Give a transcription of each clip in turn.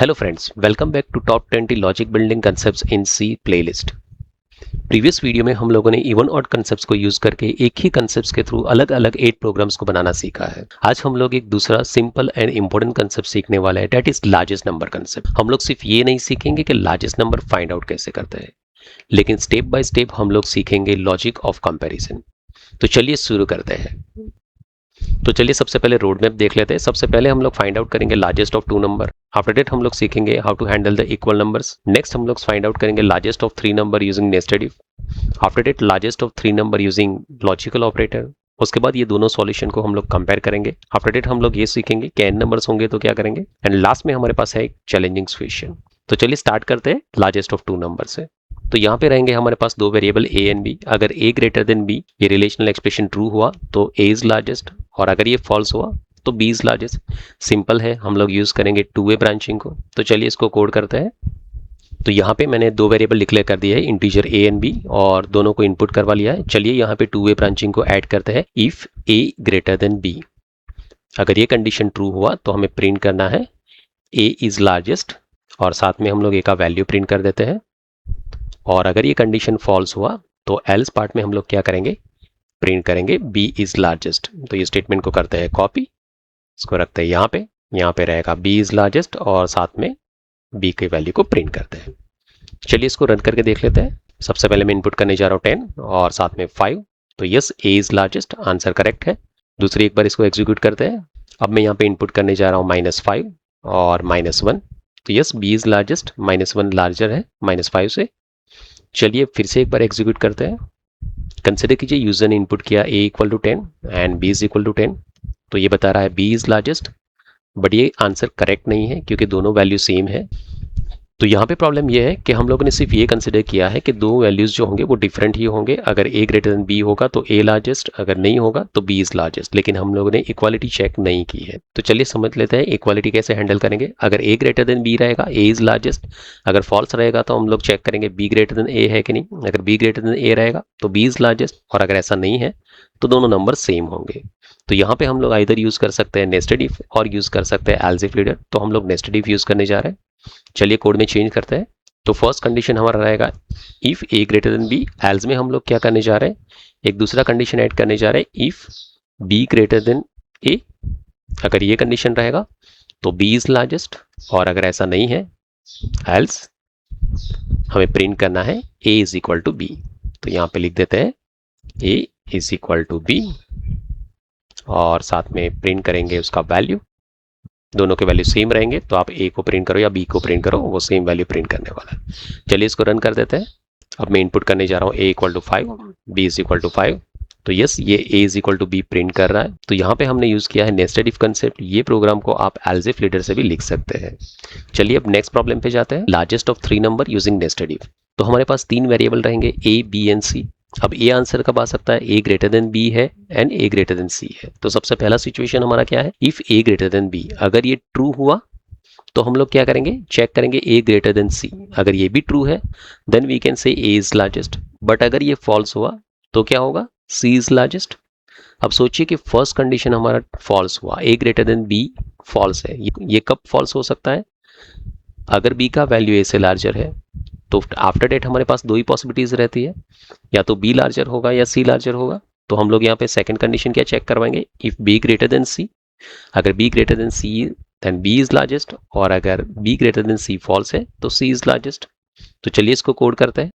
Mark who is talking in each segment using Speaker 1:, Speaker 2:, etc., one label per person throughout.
Speaker 1: Hello friends, welcome back to Top 20 Logic Building Concepts in C playlist। Previous video में हम लोगों ने even odd concepts को use करके एक ही कंसेप्ट्स के थ्रू अलग अलग 8 प्रोग्राम्स को बनाना सीखा है। आज हम लोग एक दूसरा सिंपल एंड इंपॉर्टेंट कंसेप्ट सीखने वाले हैं, that is largest number concept. हम लोग सिर्फ ये नहीं सीखेंगे कि लार्जेस्ट नंबर फाइंड आउट कैसे करते हैं, लेकिन स्टेप बाय स्टेप हम लोग सीखेंगे लॉजिक ऑफ कंपैरिजन। तो चलिए शुरू करते हैं। तो चलिए सबसे पहले रोड मैप देख लेते हैं। सबसे पहले हम लोग फाइंड आउट करेंगे largest of 2 number. After that हम लोग सीखेंगे how to handle the equal numbers. Next हम लोग फाइंड आउट करेंगे largest of 3 number using nested if. After that largest of 3 number using logical operator. उसके बाद ये दोनों सॉल्यूशन को हम लोग कंपेयर करेंगे। आफ्टर दैट हम लोग ये सीखेंगे कि n नंबर्स होंगे तो क्या करेंगे, एंड लास्ट में हमारे पास है एक चैलेंजिंग सिचुएशन। तो चलिए स्टार्ट करते हैं लार्जेस्ट ऑफ 2 नंबर से। तो यहाँ पे रहेंगे हमारे पास दो वेरिएबल a एंड b। अगर a ग्रेटर देन b ये रिलेशनल एक्सप्रेशन ट्रू हुआ तो a इज लार्जेस्ट, और अगर ये फॉल्स हुआ तो b इज लार्जेस्ट। सिंपल है, हम लोग यूज करेंगे टू वे ब्रांचिंग को। तो चलिए इसको कोड करते हैं। तो यहाँ पे मैंने दो वेरिएबल डिक्लेयर कर दिया है, इंटीजर a एंड b, और दोनों को इनपुट करवा लिया है। चलिए यहाँ पे टू वे ब्रांचिंग को ऐड करते हैं। If a greater than b, अगर ये कंडीशन ट्रू हुआ तो हमें प्रिंट करना है a इज लार्जेस्ट, और साथ में हम लोग a का वैल्यू प्रिंट कर देते हैं। और अगर ये कंडीशन फॉल्स हुआ तो एल्स पार्ट में हम लोग क्या करेंगे, प्रिंट करेंगे b इज लार्जेस्ट। तो ये स्टेटमेंट को करते हैं कॉपी, इसको रखते हैं यहाँ पे रहेगा b इज लार्जेस्ट, और साथ में b की वैल्यू को प्रिंट करते हैं। चलिए इसको रन करके देख लेते हैं। सबसे पहले मैं इनपुट करने जा रहा हूँ 10 और साथ में 5। तो yes, a is largest, answer correct है। दूसरी एक बार इसको एग्जीक्यूट करते हैं। अब मैं यहाँ पे इनपुट करने जा रहा हूँ -5 और -1। तो yes, b is largest, -1 larger है -5 से। चलिए फिर से एक बार एग्जीक्यूट करते हैं। कंसिडर कीजिए यूजर ने इनपुट किया a equal to 10 and b is equal to 10। तो ये बता रहा है b इज लार्जेस्ट, बट ये आंसर करेक्ट नहीं है क्योंकि दोनों वैल्यू सेम है। तो यहाँ पे प्रॉब्लम ये है कि हम लोगों ने सिर्फ ये कंसिडर किया है कि दो वैल्यूज जो होंगे वो डिफरेंट ही होंगे। अगर a ग्रेटर देन b होगा तो a लार्जेस्ट, अगर नहीं होगा तो b इज लार्जेस्ट, लेकिन हम लोगों ने इक्वालिटी चेक नहीं की है। तो चलिए समझ लेते हैं इक्वालिटी कैसे हैंडल करेंगे। अगर a ग्रेटर देन b रहेगा a इज लार्जेस्ट, अगर फॉल्स रहेगा तो हम लोग चेक करेंगे b ग्रेटर देन a है कि नहीं। अगर b ग्रेटर देन a रहेगा तो b इज लार्जेस्ट, और अगर ऐसा नहीं है तो दोनों नंबर सेम होंगे। तो यहाँ पे हम लोग आइदर यूज कर सकते हैं नेस्टेड इफ और यूज कर सकते हैं एल्स इफ लीडर। तो हम लोग नेस्टेड इफ यूज करने जा रहे हैं। चलिए कोड में चेंज करते हैं। तो फर्स्ट कंडीशन हमारा रहेगा if a greater than b। Else में हम लोग क्या करने जा रहे हैं, एक दूसरा कंडीशन ऐड करने जा रहे हैं, if b greater then a। अगर ये कंडीशन रहेगा तो b इज लार्जेस्ट, और अगर ऐसा नहीं है एल्स हमें प्रिंट करना है a is equal to b। तो यहाँ पे लिख देते हैं a is equal to b, और साथ में प्रिंट करेंगे उसका वैल्यू। दोनों के वैल्यू सेम रहेंगे तो आप a को प्रिंट करो या b को प्रिंट करो, वो सेम वैल्यू प्रिंट करने वाला है। चलिए इसको रन कर देते हैं। अब मैं इनपुट करने जा रहा हूँ a equal to 5, b is equal to 5। तो यस, ये a is equal to b print कर रहा है। तो यहाँ पे हमने यूज किया है नेस्टेड इफ कंसेप्ट। ये प्रोग्राम को आप एल्स इफ लीडर से भी लिख सकते हैं। चलिए अब नेक्स्ट प्रॉब्लम पे जाते हैं, largest of 3 number using nested if. तो हमारे पास 3 वेरिएबल रहेंगे a, b एंड c। अब ए आंसर कब आ सकता है, a ग्रेटर देन b है and a greater than c है। तो सबसे पहला सिचुएशन हमारा क्या है, if a greater than b। अगर ये ट्रू हुआ तो हम लोग क्या करेंगे, चेक करेंगे a ग्रेटर देन c। अगर ये भी ट्रू है then we can say a is largest, but अगर ये फॉल्स हुआ तो क्या होगा, c इज लार्जेस्ट। अब सोचिए कि फर्स्ट कंडीशन हमारा फॉल्स हुआ, a greater than b false है। ये कब फॉल्स हो सकता है, अगर b का वैल्यू a से लार्जर है। तो आफ्टर डेट हमारे पास दो ही पॉसिबिलिटीज रहती है, या तो b लार्जर होगा या c लार्जर होगा। तो हम लोग यहाँ पे सेकंड कंडीशन क्या चेक करवाएंगे, if b greater than c। अगर b greater than c then b is largest, और अगर b greater than c false है तो c इज लार्जेस्ट। तो चलिए इसको कोड करते हैं।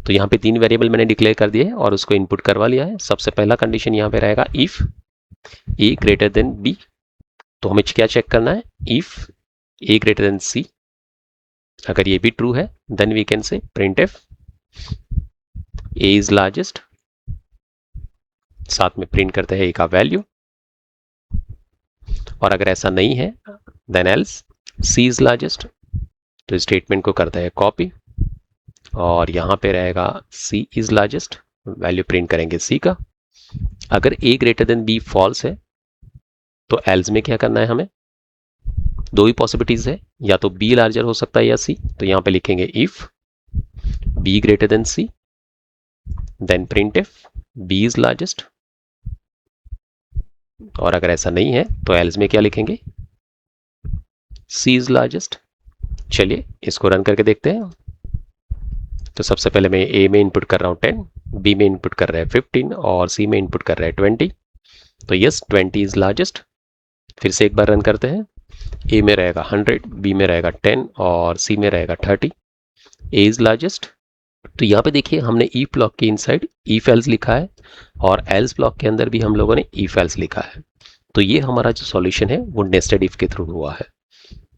Speaker 1: तो यहाँ पे 3 वेरिएबल मैंने डिक्लेयर कर दिए और उसको इनपुट करवा लिया है। सबसे पहला कंडीशन यहाँ पे रहेगा if a greater than b। तो हमें क्या चेक करना है, if a greater than c। अगर ये भी ट्रू है then we can say printf a is largest, साथ में प्रिंट करते हैं a का वैल्यू। और अगर ऐसा नहीं है then else c is largest. तो स्टेटमेंट को करते हैं कॉपी, और यहाँ पे रहेगा c is largest, value print करेंगे c का। अगर a greater than b false है तो एल्स में क्या करना है, हमें दो ही पॉसिबिलिटीज है, या तो b लार्जर हो सकता है या c। तो यहाँ पे लिखेंगे if b greater than c then printf b is largest. और अगर ऐसा नहीं है तो एल्स में क्या लिखेंगे, c इज लार्जेस्ट। चलिए इसको रन करके देखते हैं। तो सबसे पहले मैं ए में इनपुट कर रहा हूँ 10, बी में इनपुट कर रहा है 15 और सी में इनपुट कर रहा है 20। तो यस 20 इज लार्जेस्ट। फिर से एक बार रन करते हैं। ए में रहेगा 100, बी में रहेगा 10 और सी में रहेगा 30। ए इज लार्जेस्ट। तो यहाँ पे देखिए हमने ई ब्लॉक के इनसाइड इफ एल्स लिखा है और एल्स ब्लॉक के अंदर भी हम लोगों ने इफ एल्स लिखा है। तो ये हमारा जो सॉल्यूशन है वो नेस्टेड इफ के थ्रू हुआ है।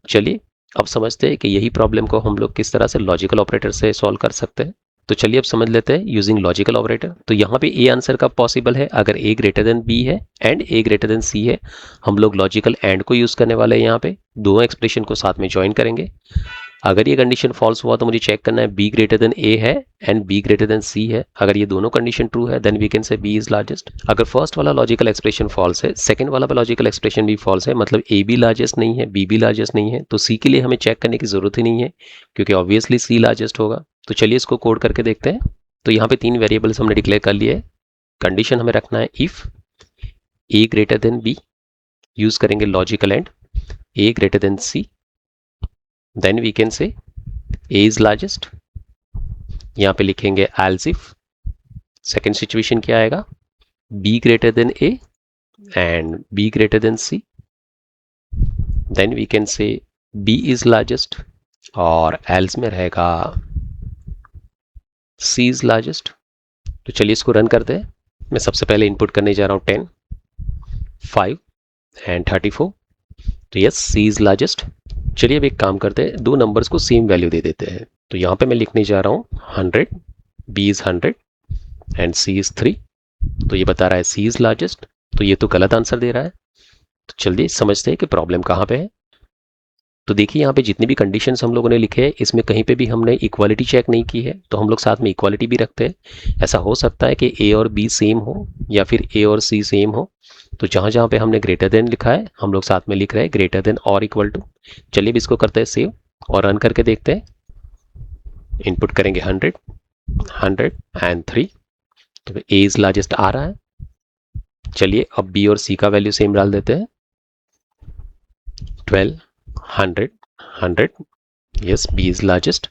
Speaker 1: चलिए अब समझते हैं कि यही प्रॉब्लम को हम लोग किस तरह से लॉजिकल ऑपरेटर से सॉल्व कर सकते हैं। तो चलिए अब समझ लेते हैं यूजिंग लॉजिकल ऑपरेटर। तो यहाँ पे ए आंसर कब पॉसिबल है, अगर ए ग्रेटर देन बी है and A greater than c है। हम लोग लॉजिकल एंड को यूज करने वाले हैं। यहाँ पे दोनों एक्सप्रेशन को साथ में ज्वाइन करेंगे। अगर ये कंडीशन फॉल्स हुआ तो मुझे चेक करना है बी ग्रेटर देन ए है and B greater than c है। अगर ये दोनों कंडीशन ट्रू है then we can say b is largest. अगर फर्स्ट वाला लॉजिकल एक्सप्रेशन फॉल्स है, सेकंड वाला लॉजिकल एक्सप्रेशन भी फॉल्स है, मतलब ए भी लार्जेस्ट नहीं है, बी भी लार्जेस्ट नहीं है, तो सी के लिए हमें चेक करने की जरूरत ही नहीं है क्योंकि ऑब्वियसली सी लार्जेस्ट होगा। तो चलिए इसको कोड करके देखते हैं। तो यहाँ पे 3 वेरिएबल्स हमने डिक्लेयर कर लिए है। कंडीशन हमें रखना है if A greater than B, use करेंगे logical and A greater than C, then we can say A is largest. यहां पे लिखेंगे एल्स इफ सेकेंड सिचुएशन क्या आएगा, b greater than A and B greater than C, then we can say b is largest और else में रहेगा सी is largest. तो चलिए इसको रन करते हैं। मैं सबसे पहले इनपुट करने जा रहा हूं 10, 5 एंड 34। तो यस सी इज लार्जेस्ट। चलिए अब एक काम करते हैं, दो नंबर्स को सेम वैल्यू दे देते हैं। तो यहाँ पे मैं लिखने जा रहा हूँ 100, b is 100 and c is 3। तो ये बता रहा है सी इज लार्जेस्ट, तो ये तो गलत आंसर दे रहा है। तो चलिए समझते हैं कि प्रॉब्लम कहाँ पे है। तो देखिए यहाँ पे जितनी भी कंडीशंस हम लोगों ने लिखे हैं इसमें कहीं पे भी हमने इक्वालिटी चेक नहीं की है, तो हम लोग साथ में इक्वालिटी भी रखते हैं। ऐसा हो सकता है कि ए और बी सेम हो या फिर ए और सी सेम हो। तो जहाँ जहाँ पे हमने ग्रेटर देन लिखा है हम लोग साथ में लिख रहे हैं ग्रेटर देन और इक्वल टू। चलिए अब इसको करते हैं सेव और रन करके देखते हैं। इनपुट करेंगे 100, 100 एंड 3। तो ए इज लार्जेस्ट आ रहा है। चलिए अब बी और सी का वैल्यू सेम डाल देते हैं, 12, 100, 100। Yes b is largest.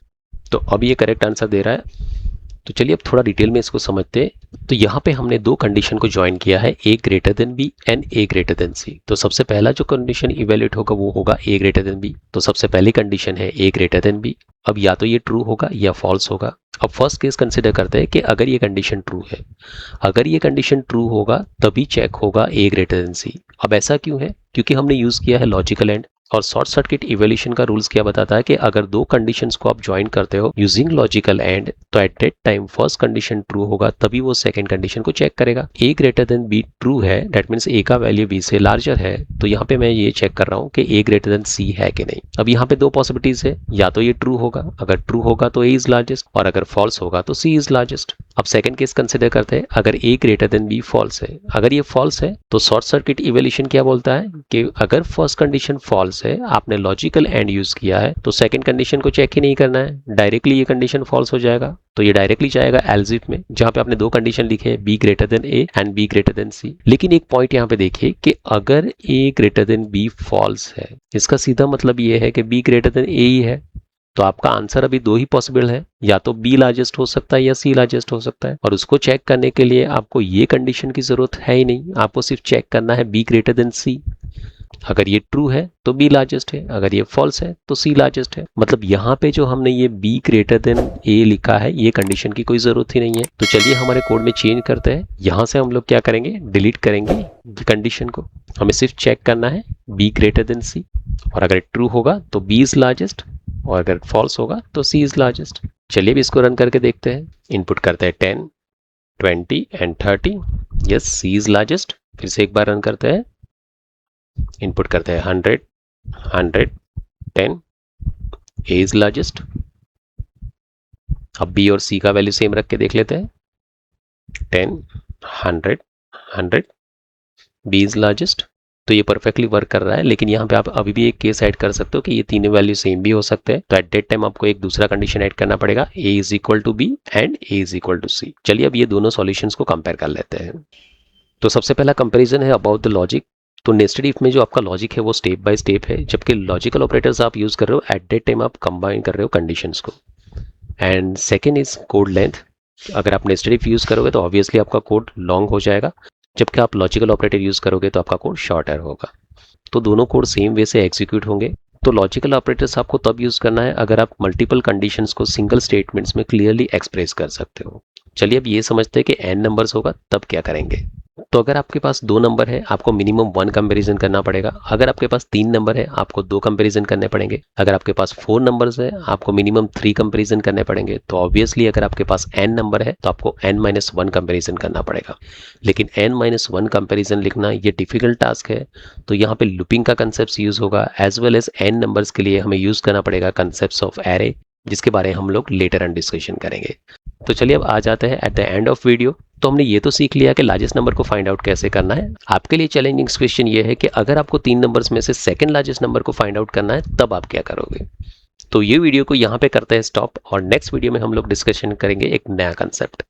Speaker 1: तो अब ये करेक्ट आंसर दे रहा है। तो चलिए अब थोड़ा डिटेल में इसको समझते हैं। तो यहाँ पे हमने दो कंडीशन को ज्वाइन किया है, A greater than B and A greater than C. तो सबसे पहला जो कंडीशन इवेल्युएट होगा वो होगा ए ग्रेटर देन बी। तो सबसे पहली कंडीशन है ए ग्रेटर देन बी। अब या तो ये ट्रू होगा या फॉल्स होगा। अब फर्स्ट केस कंसिडर करते हैं कि अगर ये कंडीशन ट्रू है, अगर ये कंडीशन ट्रू होगा तभी चेक होगा ए ग्रेटर देन सी। अब ऐसा क्यों है, क्योंकि हमने यूज किया है लॉजिकल एंड। और शॉर्ट सर्किट इवोल्यूशन का रूल्स क्या बताता है कि अगर दो कंडीशंस को आप ज्वाइन करते हो यूजिंग लॉजिकल एंड, तो at that time first condition true होगा तभी वो सेकंड कंडीशन को चेक करेगा। ए ग्रेटर देन बी ट्रू है, दैट मींस ए का वैल्यू बी से लार्जर है। तो यहाँ पे मैं ये चेक कर रहा हूँ कि ए ग्रेटर देन सी है कि नहीं। अब यहाँ पे दो पॉसिबिलिटीज है, या तो ये ट्रू होगा, अगर ट्रू होगा तो ए इज लार्जेस्ट, और अगर फॉल्स होगा तो सी इज लार्जेस्ट। अब सेकंड केस कंसिडर करते हैं, अगर A greater than B false है। अगर ये फॉल्स है तो शॉर्ट सर्किट इवोल्यूशन क्या बोलता है कि अगर फर्स्ट कंडीशन फॉल्स है, आपने लॉजिकल एंड यूज किया है, तो सेकंड कंडीशन को चेक ही नहीं करना है, डायरेक्टली ये कंडीशन फॉल्स हो जाएगा। तो ये डायरेक्टली जाएगा एल्स इफ में, जहां पे आपने दो कंडीशन लिखे हैं, B greater than A and B greater than C. लेकिन एक पॉइंट यहाँ पे देखिए कि अगर A greater than B false है, इसका सीधा मतलब ये है कि बी ग्रेटर देन ए ही है। तो आपका आंसर अभी दो ही पॉसिबल है, या तो बी लार्जेस्ट हो सकता है या सी लार्जेस्ट हो सकता है। और उसको चेक करने के लिए आपको ये कंडीशन की जरूरत है ही नहीं, आपको सिर्फ चेक करना है बी ग्रेटर देन सी। अगर ये ट्रू है तो बी लार्जेस्ट है, अगर ये फॉल्स है तो सी लार्जेस्ट है। मतलब यहाँ पे जो हमने ये बी ग्रेटर देन ए लिखा है, ये कंडीशन की कोई जरूरत ही नहीं है। तो चलिए हमारे कोड में चेंज करते हैं। यहाँ से हम लोग क्या करेंगे, डिलीट करेंगे कंडीशन को। हमें सिर्फ चेक करना है बी ग्रेटर देन सी, और अगर ट्रू होगा तो बी इज लार्जेस्ट, और अगर फॉल्स होगा तो सी इज लार्जेस्ट। चलिए भी इसको रन करके देखते हैं। इनपुट करते हैं 10, 20 and 30। Yes c is largest. फिर से एक बार रन करते हैं। इनपुट करते हैं 100, 100, 10, ए इज लार्जेस्ट। अब बी और सी का वैल्यू सेम रख के देख लेते हैं, 10, 100, 100, बी इज लार्जेस्ट। तो ये परफेक्टली वर्क कर रहा है। लेकिन यहाँ पे आप अभी भी एक केस ऐड कर सकते हो कि ये तीनों वैल्यू सेम भी हो सकते हैं। तो एट दैट टाइम आपको एक दूसरा कंडीशन ऐड करना पड़ेगा, A is equal to B and A is equal to C. चलिए अब ये दोनों सॉल्यूशंस को कंपेयर कर लेते हैं। तो सबसे पहला कंपैरिजन है अबाउट द लॉजिक। तो नेस्टेड इफ में जो आपका लॉजिक है वो स्टेप बाय स्टेप है, जबकि लॉजिकल ऑपरेटर्स आप यूज कर रहे हो एट दैट टाइम आप कंबाइन कर रहे हो कंडीशंस को। And second is code length. अगर आप नेस्टेड इफ यूज करोगे तो ऑब्वियसली आपका कोड लॉन्ग हो जाएगा, जबकि आप लॉजिकल ऑपरेटर यूज करोगे तो आपका कोड शॉर्टर होगा। तो दोनों कोड सेम वे से एग्जीक्यूट होंगे। तो लॉजिकल ऑपरेटर्स आपको तब यूज करना है अगर आप मल्टीपल कंडीशंस को सिंगल स्टेटमेंट्स में क्लियरली एक्सप्रेस कर सकते हो। चलिए अब ये समझते हैं कि एन नंबर्स होगा तब क्या करेंगे। तो अगर आपके पास 2 नंबर है आपको मिनिमम 1 कंपैरिजन करना पड़ेगा। अगर आपके पास 3 नंबर है आपको 2 कंपैरिजन करने पड़ेंगे। अगर आपके पास 4 नंबर्स है आपको मिनिमम 3 कंपैरिजन करने पड़ेंगे। तो ऑब्वियसली अगर आपके पास n नंबर है तो आपको n-1 कंपैरिजन करना पड़ेगा। लेकिन n-1 कंपैरिजन लिखना ये डिफिकल्ट टास्क है, तो यहाँ पे लूपिंग का कंसेप्ट यूज होगा as well as n numbers के लिए हमें यूज करना पड़ेगा कंसेप्ट ऑफ एरे, जिसके बारे में हम लोग लेटर ऑन डिस्कशन करेंगे। तो चलिए अब आ जाते हैं at the end of video. तो हमने ये तो सीख लिया कि लार्जेस्ट नंबर को फाइंड आउट कैसे करना है। आपके लिए चैलेंजिंग क्वेश्चन ये है कि अगर आपको 3 नंबर्स में से सेकंड लार्जेस्ट नंबर को फाइंड आउट करना है तब आप क्या करोगे। तो ये वीडियो को यहाँ पे करते हैं स्टॉप, और नेक्स्ट वीडियो में हम लोग डिस्कशन करेंगे एक नया कंसेप्ट।